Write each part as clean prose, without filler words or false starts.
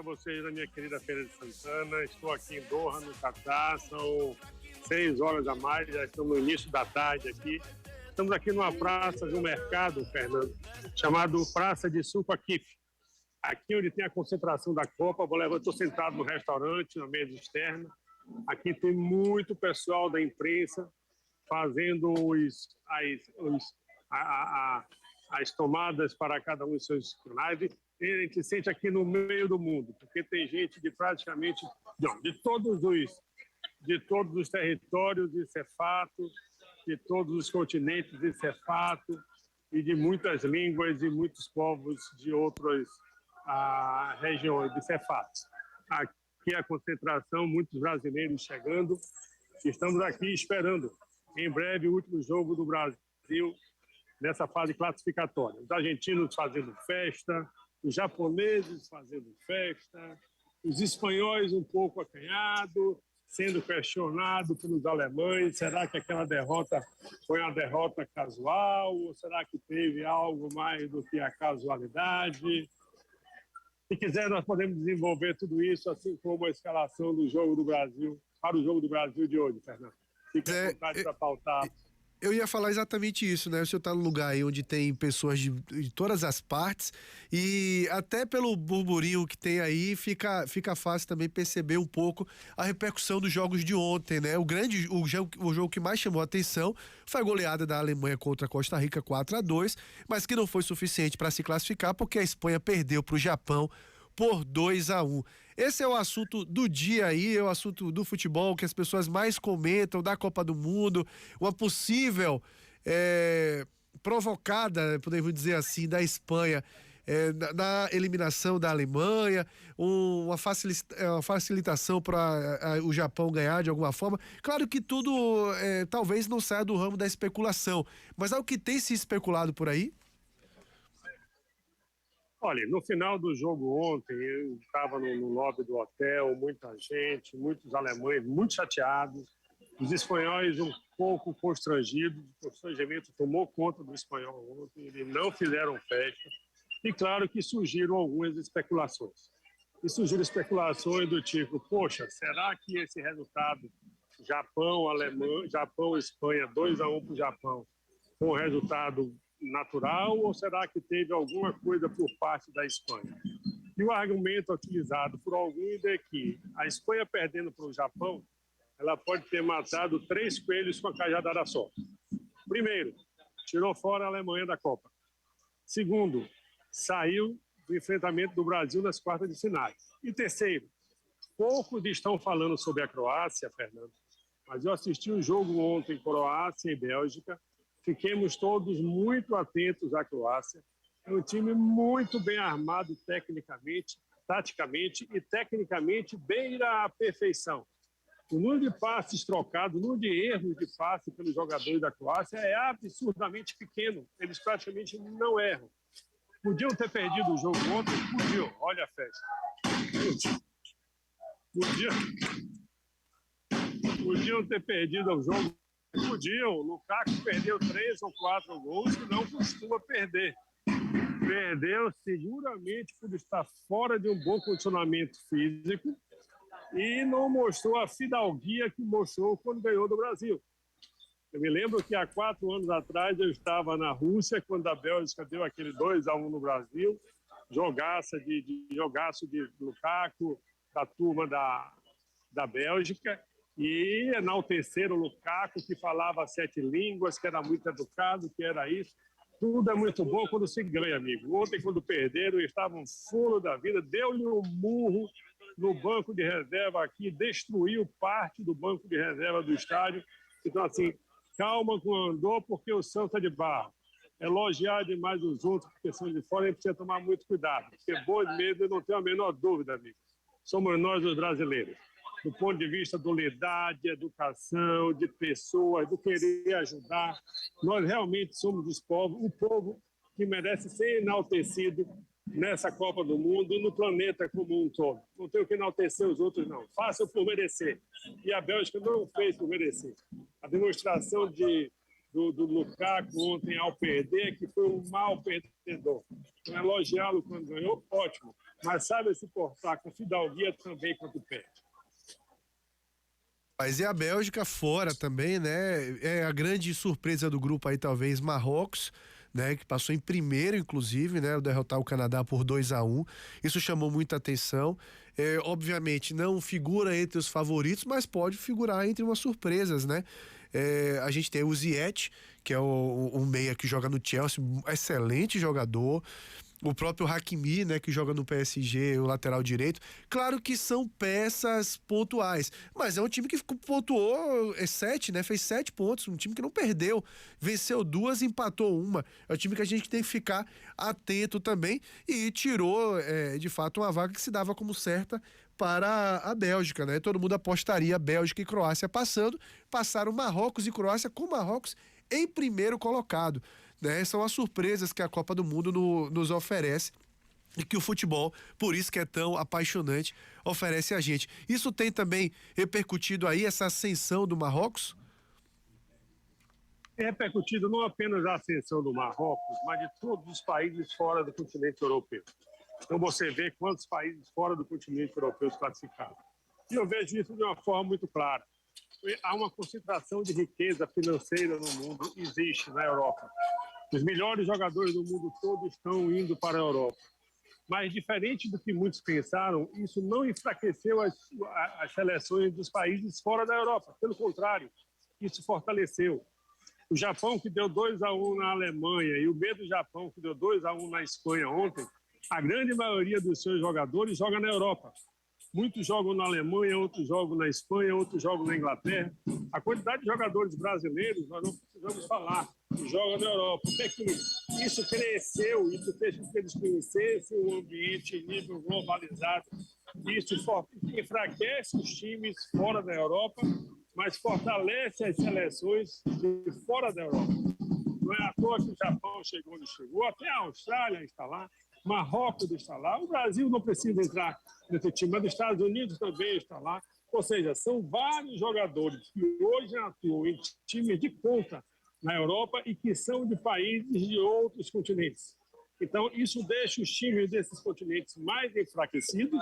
para vocês da minha querida Feira de Santana. Estou aqui em Doha, no Catar, são 6 horas a mais, já estamos no início da tarde aqui. Estamos aqui numa praça de um mercado, Fernando, chamado Praça de Souq Waqif. Aqui onde tem a concentração da Copa, estou sentado no restaurante, na mesa externa. Aqui tem muito pessoal da imprensa fazendo as tomadas para cada um dos seus canais. A gente sente aqui no meio do mundo, porque tem gente de praticamente de todos os territórios, isso é fato, de todos os continentes, isso é fato, e de muitas línguas e muitos povos de outras regiões, isso é fato. Aqui a concentração, muitos brasileiros chegando, estamos aqui esperando, em breve, o último jogo do Brasil nessa fase classificatória. Os argentinos fazendo festa, os japoneses fazendo festa, os espanhóis um pouco acanhados, sendo questionado pelos alemães. Será que aquela derrota foi uma derrota casual ou será que teve algo mais do que a casualidade? Se quiser, nós podemos desenvolver tudo isso, assim como a escalação do jogo do Brasil, para o jogo do Brasil de hoje, Fernando. Fique à vontade para pautar. Eu ia falar exatamente isso, né? O senhor está num lugar aí onde tem pessoas de todas as partes e até pelo burburinho que tem aí fica fácil também perceber um pouco a repercussão dos jogos de ontem, né? O jogo que mais chamou a atenção foi a goleada da Alemanha contra a Costa Rica 4-2, mas que não foi suficiente para se classificar porque a Espanha perdeu para o Japão por 2-1. Esse é o assunto do dia aí, é o assunto do futebol que as pessoas mais comentam, da Copa do Mundo, uma possível provocada, podemos dizer assim, da Espanha na eliminação da Alemanha, uma facilitação para o Japão ganhar de alguma forma. Claro que tudo talvez não saia do ramo da especulação, mas é o que tem se especulado por aí? Olha, no final do jogo ontem, eu estava no lobby do hotel, muita gente, muitos alemães muito chateados, os espanhóis um pouco constrangidos, o constrangimento tomou conta do espanhol ontem, eles não fizeram festa, e claro que surgiram algumas especulações. E surgiram especulações do tipo, poxa, será que esse resultado, Japão-Espanha, 2-1 para o Japão, foi um resultado natural ou será que teve alguma coisa por parte da Espanha? E o argumento utilizado por alguns é que a Espanha perdendo para o Japão, ela pode ter matado 3 coelhos com a cajadada só. Primeiro, tirou fora a Alemanha da Copa. Segundo, saiu do enfrentamento do Brasil nas quartas de finais. E terceiro, poucos estão falando sobre a Croácia, Fernando, mas eu assisti um jogo ontem, Croácia e Bélgica. Fiquemos todos muito atentos à Croácia. É um time muito bem armado tecnicamente, taticamente e tecnicamente beira a perfeição. O número de passes trocados, o número de erros de passe pelos jogadores da Croácia é absurdamente pequeno. Eles praticamente não erram. Podiam ter perdido o jogo ontem? Podiam. Olha a festa. Podiam ter perdido o jogo. Podiam. O Lukaku perdeu 3 ou 4 gols que não costuma perder. Perdeu seguramente por estar fora de um bom condicionamento físico e não mostrou a fidalguia que mostrou quando ganhou do Brasil. Eu me lembro que há 4 anos atrás eu estava na Rússia quando a Bélgica deu aquele 2-1 no Brasil, jogaço de Lukaku, da turma da Bélgica, e enalteceram o Lukaku, que falava 7 línguas, que era muito educado, que era isso. Tudo é muito bom quando se ganha, amigo. Ontem, quando perderam, estavam fulo da vida, deu-lhe um murro no banco de reserva aqui, destruiu parte do banco de reserva do estádio. Então, assim, calma com o andor, porque o Santos é de barro. Elogiar demais os outros, porque são de fora, a gente precisa tomar muito cuidado. Porque bons mesmo, eu não tenho a menor dúvida, amigo. Somos nós os brasileiros. Do ponto de vista do lidar, de educação, de pessoas, do querer ajudar. Nós realmente somos o povo que merece ser enaltecido nessa Copa do Mundo e no planeta como um todo. Não tenho que enaltecer os outros, não. Façam por merecer. E a Bélgica não fez por merecer. A demonstração do Lukaku ontem ao perder, que foi um mau perdedor. Então, elogiá-lo quando ganhou, ótimo. mas sabe se portar com fidalguia também quando perde. Mas e a Bélgica fora também, né? É a grande surpresa do grupo aí, talvez, Marrocos, né? Que passou em primeiro, inclusive, né? Derrotar o Canadá por 2-1. Isso chamou muita atenção. Obviamente, não figura entre os favoritos, mas pode figurar entre umas surpresas, né? A gente tem o Ziyech, que é o meia que joga no Chelsea, um excelente jogador. O próprio Hakimi, né, que joga no PSG, o lateral direito. Claro que são peças pontuais, mas é um time que pontuou 7, né? Fez 7 pontos, um time que não perdeu, venceu 2, empatou 1. É um time que a gente tem que ficar atento também e tirou, de fato, uma vaga que se dava como certa para a Bélgica, né? Todo mundo apostaria Bélgica e Croácia passando, passaram Marrocos e Croácia com Marrocos em primeiro colocado. Né? São as surpresas que a Copa do Mundo nos oferece e que o futebol, por isso que é tão apaixonante, oferece a gente. Isso tem também repercutido aí, essa ascensão do Marrocos? É repercutido não apenas a ascensão do Marrocos, mas de todos os países fora do continente europeu. Então você vê quantos países fora do continente europeu se classificaram. E eu vejo isso de uma forma muito clara. Há uma concentração de riqueza financeira no mundo, existe na Europa. Os melhores jogadores do mundo todo estão indo para a Europa. Mas, diferente do que muitos pensaram, isso não enfraqueceu as seleções dos países fora da Europa. Pelo contrário, isso fortaleceu. O Japão, que deu 2-1 na Alemanha, e o mesmo Japão, que deu 2-1 na Espanha ontem, a grande maioria dos seus jogadores joga na Europa. Muitos jogam na Alemanha, outros jogam na Espanha, outros jogam na Inglaterra. A quantidade de jogadores brasileiros, nós não precisamos falar, que jogam na Europa. Até que isso cresceu, isso fez com que eles conhecessem o ambiente em nível globalizado. Isso enfraquece os times fora da Europa, mas fortalece as seleções de fora da Europa. Não é à toa que o Japão chegou onde chegou, até a Austrália está lá, Marrocos está lá, o Brasil não precisa entrar nesse time, mas os Estados Unidos também está lá. Ou seja, são vários jogadores que hoje atuam em times de ponta na Europa e que são de países de outros continentes. Então, isso deixa os times desses continentes mais enfraquecidos,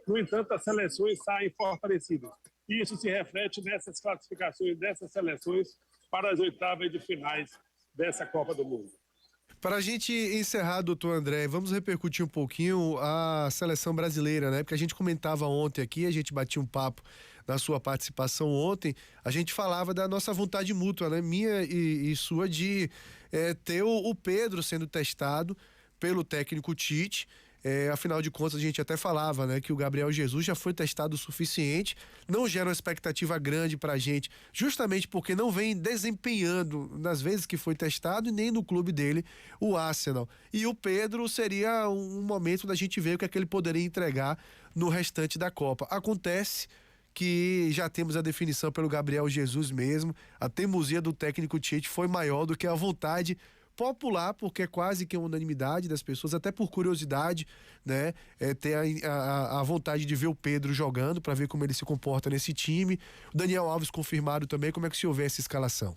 no entanto, as seleções saem fortalecidas. E isso se reflete nessas classificações dessas seleções para as oitavas de finais dessa Copa do Mundo. Para a gente encerrar, doutor André, vamos repercutir um pouquinho a seleção brasileira, né? Porque a gente comentava ontem aqui, a gente batia um papo na sua participação ontem, a gente falava da nossa vontade mútua, né? Minha e sua, de ter o Pedro sendo testado pelo técnico Tite. Afinal de contas, a gente até falava, né, que o Gabriel Jesus já foi testado o suficiente, não gera uma expectativa grande pra gente, justamente porque não vem desempenhando nas vezes que foi testado e nem no clube dele, o Arsenal. E o Pedro seria um momento da gente ver o que é que ele poderia entregar no restante da Copa. Acontece que já temos a definição pelo Gabriel Jesus mesmo, a teimosia do técnico Tite foi maior do que a vontade popular, porque é quase que uma unanimidade das pessoas, até por curiosidade, né? Ter a vontade de ver o Pedro jogando, para ver como ele se comporta nesse time. O Daniel Alves confirmado também. Como é que se houver essa escalação?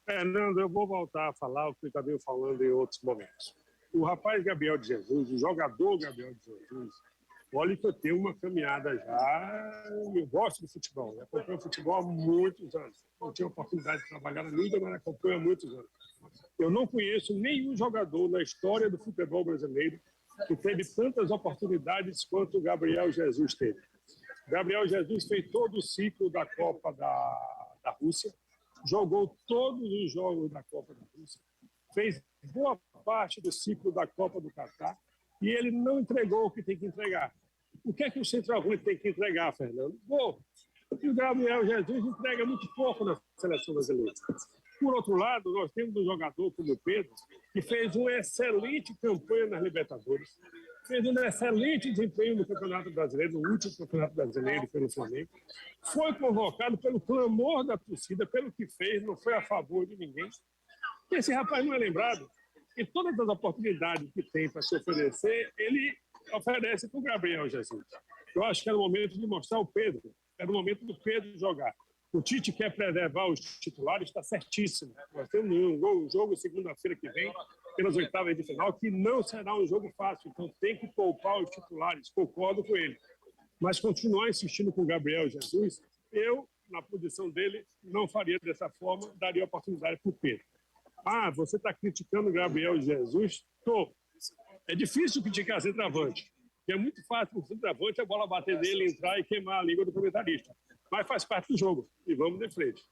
Fernando, eu vou voltar a falar o que eu acabei falando em outros momentos. O rapaz Gabriel de Jesus, o jogador Gabriel de Jesus, olha que eu tenho uma caminhada já, eu gosto de futebol, eu acompanho futebol há muitos anos. Não tinha oportunidade de trabalhar na mídia, mas acompanho há muitos anos. Eu não conheço nenhum jogador na história do futebol brasileiro que teve tantas oportunidades quanto o Gabriel Jesus teve. Gabriel Jesus fez todo o ciclo da Copa da Rússia, jogou todos os jogos da Copa da Rússia, fez boa parte do ciclo da Copa do Catar e ele não entregou o que tem que entregar. O que é que o centroavante tem que entregar, Fernando? Gol. E o Gabriel Jesus entrega muito pouco na seleção brasileira. Por outro lado, nós temos um jogador como o Pedro, que fez uma excelente campanha nas Libertadores, fez um excelente desempenho no Campeonato Brasileiro, no último Campeonato Brasileiro pelo Flamengo, foi convocado pelo clamor da torcida, pelo que fez, não foi a favor de ninguém. E esse rapaz não é lembrado. E todas as oportunidades que tem para se oferecer, ele oferece para o Gabriel Jesus. Eu acho que era o momento de mostrar o Pedro, era o momento do Pedro jogar. O Tite quer preservar os titulares, está certíssimo. Nós temos um jogo segunda-feira que vem pelas oitavas de final, que não será um jogo fácil, então tem que poupar os titulares, concordo com ele. Mas continuar insistindo com o Gabriel Jesus, eu, na posição dele, não faria dessa forma, daria oportunidade para o Pedro. Ah, você está criticando o Gabriel Jesus? Estou. É difícil criticar centroavante, porque é muito fácil o centroavante a bola bater nele, entrar e queimar a língua do comentarista. Mas faz parte do jogo, e vamos de frente.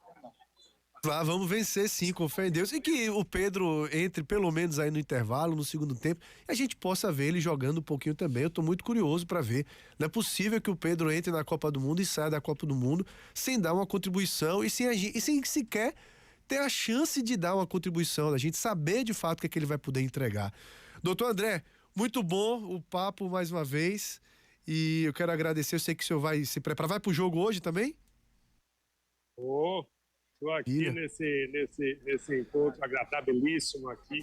Vamos vencer sim, com fé em Deus. E que o Pedro entre pelo menos aí no intervalo, no segundo tempo, e a gente possa ver ele jogando um pouquinho também. Eu tô muito curioso para ver. Não é possível que o Pedro entre na Copa do Mundo e saia da Copa do Mundo sem dar uma contribuição e sem agir, e sem sequer ter a chance de dar uma contribuição, da gente saber de fato o que é que ele vai poder entregar. Doutor André, muito bom o papo mais uma vez. E eu quero agradecer. Eu sei que o senhor vai se preparar. Vai pro jogo hoje também? Estou aqui nesse encontro agradabilíssimo aqui.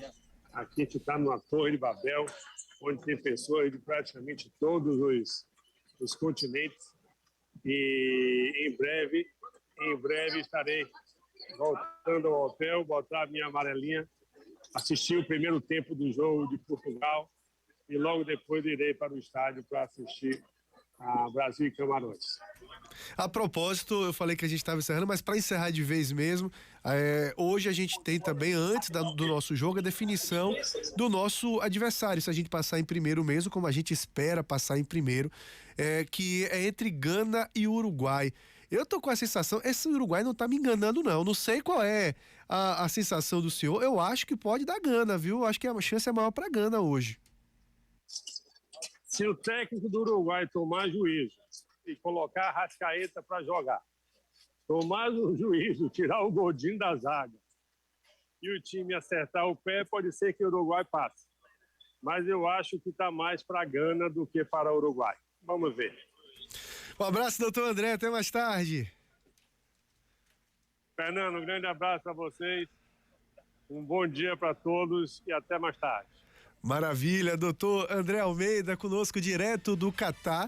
Aqui a gente está numa Torre de Babel, onde tem pessoas de praticamente todos os continentes. E em breve estarei voltando ao hotel, botar a minha amarelinha, assistir o primeiro tempo do jogo de Portugal e logo depois irei para o estádio para assistir a Brasil e Camarões. A propósito, eu falei que a gente estava encerrando, mas para encerrar de vez mesmo, hoje a gente tem também, antes do nosso jogo, a definição do nosso adversário. Se a gente passar em primeiro mesmo, como a gente espera passar em primeiro, que é entre Gana e Uruguai. Eu tô com a sensação, esse Uruguai não tá me enganando não, não sei qual é a sensação do senhor, eu acho que pode dar Gana, viu? Acho que a chance é maior para Gana hoje. Se o técnico do Uruguai tomar juízo e colocar a Arrascaeta para jogar, tomar o juízo, tirar o Godinho da zaga e o time acertar o pé, pode ser que o Uruguai passe. Mas eu acho que está mais para Gana do que para o Uruguai. Vamos ver. Um abraço, doutor André. Até mais tarde. Fernando, um grande abraço para vocês. Um bom dia para todos e até mais tarde. Maravilha, doutor André Almeida conosco direto do Catar.